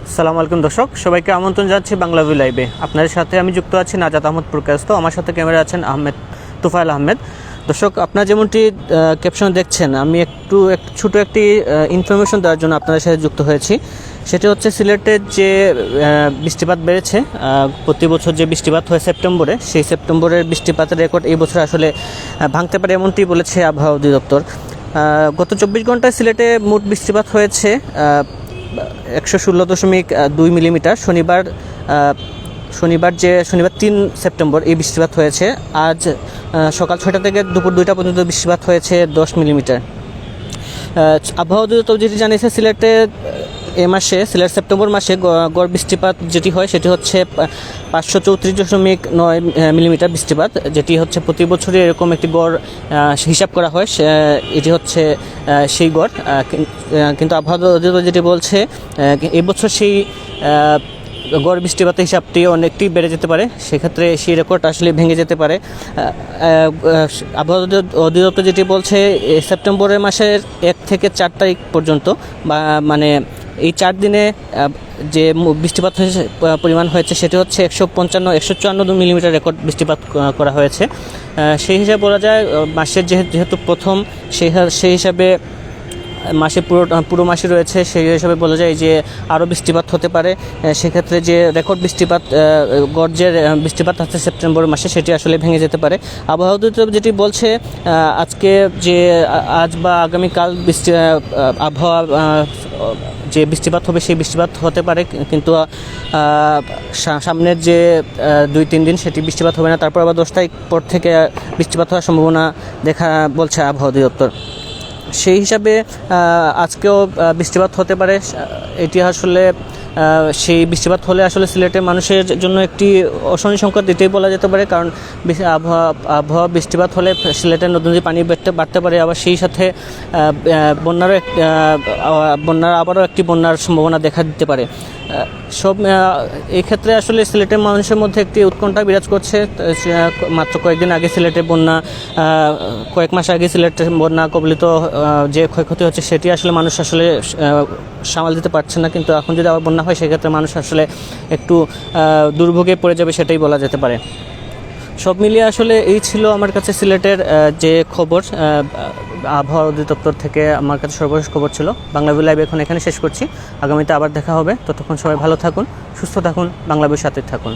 আসসালামু আলাইকুম দর্শক, সবাইকে আমন্ত্রণ জানাচ্ছি বাংলা ভিউ লাইভে। আপনাদের সাথে আমি যুক্ত আছি নাজাত আহমদ প্রকাশত, আমার সাথে ক্যামেরা আছেন তুফাইল আহমেদ। দর্শক, আপনারা যেমনটি ক্যাপশন দেখছেন, আমি একটু ছোটো একটি ইনফরমেশন দেওয়ার জন্য আপনাদের সাথে যুক্ত হয়েছি। সেটা হচ্ছে সিলেটের যে বৃষ্টিপাত বেড়েছে, প্রতি বছর যে বৃষ্টিপাত হয় সেপ্টেম্বরে, সেই সেপ্টেম্বরের বৃষ্টিপাতের রেকর্ড এই বছর আসলে ভাঙতে পারে এমনটি বলেছে আবহাওয়া অধিদপ্তর। গত 24 ঘন্টায় সিলেটে মোট বৃষ্টিপাত হয়েছে 116.2 মিলিমিটার। শনিবার 3 সেপ্টেম্বর এই বৃষ্টিপাত হয়েছে। আজ সকাল 6টা থেকে দুপুর 2টা পর্যন্ত বৃষ্টিপাত হয়েছে 10 মিলিমিটার। আবহাওয়া অধিদপ্তর যেটি জানিয়েছে, সিলেটে সিলেট সেপ্টেম্বর মাসে গড় বৃষ্টিপাত যেটি হয় সেটি হচ্ছে 534.9 মিলিমিটার বৃষ্টিপাত, যেটি হচ্ছে প্রতি বছরই এরকম একটি গড় হিসাব করা হয়। এটি হচ্ছে সেই গড়। কিন্তু আবহাওয়া অধিদপ্তর যেটি বলছে, এবছর সেই গড় বৃষ্টিপাতের হিসাবটি অনেকটি বেড়ে যেতে পারে, সেক্ষেত্রে সেই রেকর্ড আসলে ভেঙে যেতে পারে। আবহাওয়া অধিদপ্তর যেটি বলছে, সেপ্টেম্বরের মাসের 1 থেকে 4 তারিখ পর্যন্ত, মানে এই 4 দিনে যে বৃষ্টিপাত হয়েছে পরিমাণ হয়েছে সেটি হচ্ছে 154 মিলিমিটার রেকর্ড বৃষ্টিপাত করা হয়েছে। সেই হিসাবে বলা যায়, মাসের যেহেতু প্রথম, সেই হিসাবে মাসে পুরো মাসে রয়েছে, সেই হিসাবে বলা যায় যে আরও বৃষ্টিপাত হতে পারে। সেক্ষেত্রে যে রেকর্ড বৃষ্টিপাত, গড় যে বৃষ্টিপাত আছে সেপ্টেম্বর মাসে, সেটি আসলে ভেঙে যেতে পারে। আবহাওয়া অধিদপ্তর যেটি বলছে, আজ বা আগামীকাল আবহাওয়া যে বৃষ্টিপাত হবে সেই বৃষ্টিপাত হতে পারে, কিন্তু সামনের যে 2-3 দিন সেটি বৃষ্টিপাত হবে না। তারপর আবার 10 তারিখ পর থেকে বৃষ্টিপাত হওয়ার সম্ভাবনা বলছে আবহাওয়া অধিদপ্তর। সেই হিসাবে আজকেও বৃষ্টিপাত হতে পারে। এটি আসলে সেই বৃষ্টিপাত হলে আসলে সিলেটের মানুষের জন্য একটি অশনি সংকট এটাই বলা যেতে পারে, কারণ আবহাওয়া বৃষ্টিপাত হলে সিলেটের নদী নদী পানি বাড়তে পারে। আবার সেই সাথে আবারও একটি বন্যার সম্ভাবনা দেখা দিতে পারে। এই ক্ষেত্রে আসলে সিলেটের মানুষের মধ্যে একটি উৎকণ্ঠা বিরাজ করছে। মাত্র কয়েকদিন আগে সিলেটের বন্যা, কয়েক মাস আগে সিলেটের বন্যা কবলিত যে ক্ষয়ক্ষতি হচ্ছে সেটি আসলে মানুষ আসলে সামাল দিতে পারছে না, কিন্তু এখন যদি আবার বন্যা হয় সেক্ষেত্রে মানুষ আসলে একটু দুর্ভোগে পড়ে যাবে, সেটাই বলা যেতে পারে। সব মিলিয়ে আসলে এই ছিল আমার কাছে সিলেটের যে খবর, আবহাওয়া অধিদপ্তর থেকে আমার কাছে সর্বশেষ খবর ছিল। বাংলা ভিউ লাইভ এখন এখানে শেষ করছি। আগামীতে আবার দেখা হবে। ততক্ষণ সবাই ভালো থাকুন, সুস্থ থাকুন, বাংলা ভিউর সাথে থাকুন।